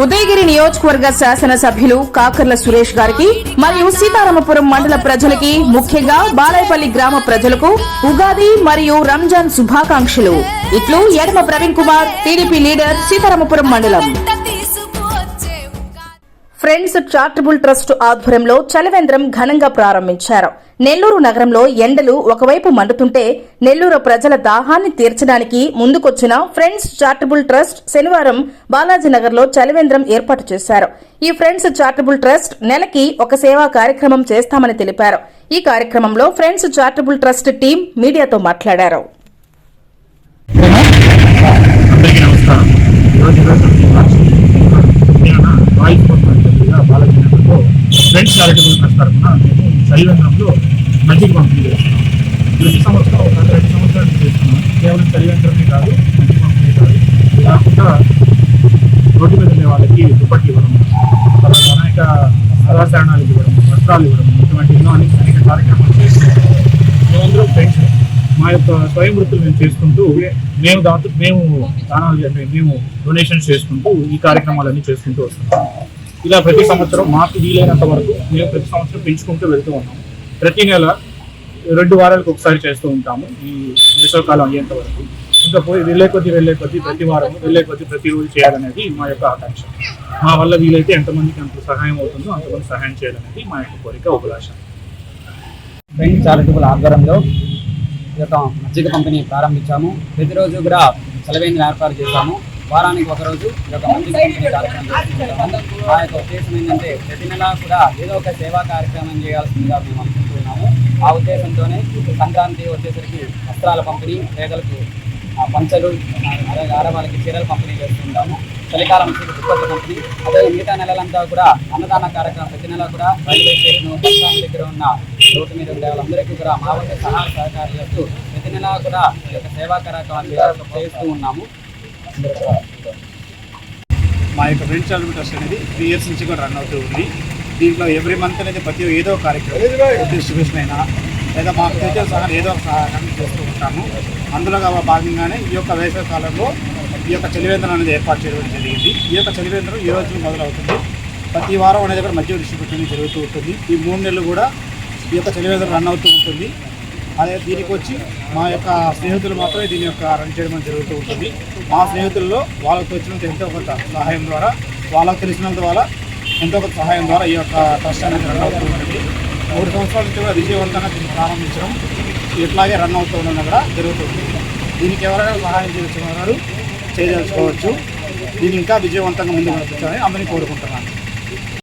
ఉదయగిరి నియోజకవర్గ శాసన సభ్యులు కాకర్ల సురేష్ గారికి మరియు సీతారామపురం మండల ప్రజలకి, ముఖ్యంగా బాలాయపల్లి గ్రామ ప్రజలకు ఉగాది మరియు రంజాన్ శుభాకాంక్షలు. ఇట్లు యడమ ప్రవీణ్ కుమార్, టీడీపీ లీడర్, సీతారామపురం మండలం. ఫ్రెండ్స్ చారిటబుల్ ట్రస్ట్ ఆధ్వర్యంలో చలివేంద్రం ఘనంగా ప్రారంభించారు. నెల్లూరు నగరంలో ఎండలు ఒకవైపు మండుతుంటే నెల్లూరు ప్రజల దాహాన్ని తీర్చడానికి ముందుకొచ్చిన ఫ్రెండ్స్ చారిటబుల్ ట్రస్ట్ శనివారం బాలాజీనగర్లో చలివేంద్రం ఏర్పాటు చేశారు. ఈ ఫ్రెండ్స్ చారిటబుల్ ట్రస్ట్ నెలకి ఒక సేవా కార్యక్రమం చేస్తామని తెలిపారు. ఈ కార్యక్రమంలో ఫ్రెండ్స్ చారిటబుల్ ట్రస్ట్ టీం మీడియాతో మాట్లాడారు. బాలాజీనగర్లో ఫ్రెండ్స్ చారిటబుల్ ట్రస్ట్ తరఫున మేము చలివేంద్రంలో మజ్జిగ పంపిణీ చేస్తున్నాం. ప్రతి సంవత్సరం ఒక 2 సంవత్సరాలు చేస్తున్నాం. కేవలం చలివేంద్రమే కాదు, మజ్జిగ పంపిణీ కాకుండా రోడ్డు మీద ఉండే వాళ్ళకి దుప్పట్లు ఇవ్వడం, తర్వాత అనేక ఆధారణాలు ఇవ్వడం, వస్త్రాలు ఇవ్వడం, ఇటువంటి ఎన్నో అనేక కార్యక్రమాలు చేస్తున్నాం. మేమందరూ ఫ్రెండ్స్ మా యొక్క స్వయం వృత్తులు మేము చేసుకుంటూ మేము దానాలు మేము డొనేషన్స్ చేసుకుంటూ ఈ కార్యక్రమాలన్నీ చేసుకుంటూ వస్తున్నాం. ఇలా ప్రతి సంవత్సరం మాకు వీలైనంత వరకు మేము ప్రతి సంవత్సరం పెంచుకుంటూ వెళ్తూ ఉన్నాము. ప్రతి నెల 2 వారాలకు ఒకసారి చేస్తూ ఉంటాము. ఈ వేసవకాలం అయ్యేంత వరకు ఇంకా వెళ్ళే కొద్దీ ప్రతి వారం ప్రతిరోజు చేయాలనేది మా యొక్క ఆకాంక్ష. మా వల్ల వీలైతే ఎంతమందికి అంత సహాయం అవుతుందో అంతమంది సహాయం చేయాలనేది మా యొక్క కోరిక, అభిలాష. ఫ్రెండ్స్ చారిటబుల్ ఆధ్వర్యంలో ఈ యొక్క మజ్జిగ పంపిణీ ప్రారంభించాము. ప్రతిరోజు కూడా చలివేంద్రం ఏర్పాటు చేశాము. వారానికి ఒకరోజు ఈ యొక్క మజ్జిగ పంపిణీ కార్యక్రమం చేస్తున్నాము. ఆ యొక్క ఉద్దేశం ఏంటంటే ప్రతి నెల కూడా ఏదో ఒక సేవా కార్యక్రమం చేయాల్సిందిగా మేము అనుకుంటున్నాము. ఆ ఉద్దేశంతోనే సంక్రాంతి వచ్చేసరికి వస్త్రాల పంపిణీ, పేదలకు పంచలు, ఆడవాళ్ళకి చీరలు పంపిణీ చేస్తుంటాము. చలికాలం దుప్పట్ల పంపిణీ, అదే మిగతా నెలలంతా కూడా అన్నదాన కార్యక్రమం ప్రతి నెల కూడా రైల్వే స్టేషన్ బస్టాండ్ దగ్గర ఉన్న రోడ్డు మీద ఉండే వాళ్ళందరికీ కూడా మా వంతు సహాయ సహకారం చేస్తూ ప్రతి నెల కూడా ఈ యొక్క సేవా కార్యక్రమాలు చేస్తూ ఉన్నాము. మా యొక్క ఫ్రెండ్స్ చారిటబుల్ ట్రస్ట్ అనేది 3 years నుంచి కూడా రన్ అవుతూ ఉంది. దీంట్లో ఎవ్రీ మంత్ అనేది ప్రతి ఏదో కార్యక్రమం డిస్ట్రిబ్యూషన్ అయినా లేదా మాకు తెలిసిన సహాయం ఏదో ఒక సహాయం చేస్తూ ఉంటాము. అందులో భాగంగానే ఈ యొక్క వేసవి కాలంలో ఈ యొక్క చలివేంద్రం అనేది ఏర్పాటు చేయడం జరిగింది. ఈ యొక్క చలివేంద్రం ఈ రోజు మొదలవుతుంది. ప్రతి వారం అనేది కూడా మధ్య డిస్ట్రిబ్యూషన్ జరుగుతూ ఉంటుంది. ఈ 3 నెలలు కూడా ఈ యొక్క చలివేంద్రం రన్ అవుతూ ఉంటుంది. అదే దీనికి వచ్చి మా యొక్క స్నేహితులు మాత్రమే దీని యొక్క రన్ చేయడం జరుగుతూ ఉంటుంది. మా స్నేహితుల్లో వాళ్ళకు వచ్చినంత ఎంతో కొంత సహాయం ద్వారా, వాళ్ళకు తెలిసినంత ఎంతో కొంత సహాయం ద్వారా ఈ యొక్క ట్రస్ట్ అనేది రన్ అవుతూ ఉంటుంది. 3 సంవత్సరాల నుంచి కూడా విజయవంతంగా దీన్ని ప్రారంభించడం, ఇట్లాగే రన్ అవుతూ ఉండడం కూడా జరుగుతుంది. దీనికి ఎవరైనా సహాయం చేయదలుచుకున్న వారు చేయదలుచుకోవచ్చు. దీన్ని ఇంకా విజయవంతంగా ముందుకు నడిపించాలని అందరినీ కోరుకుంటున్నాను.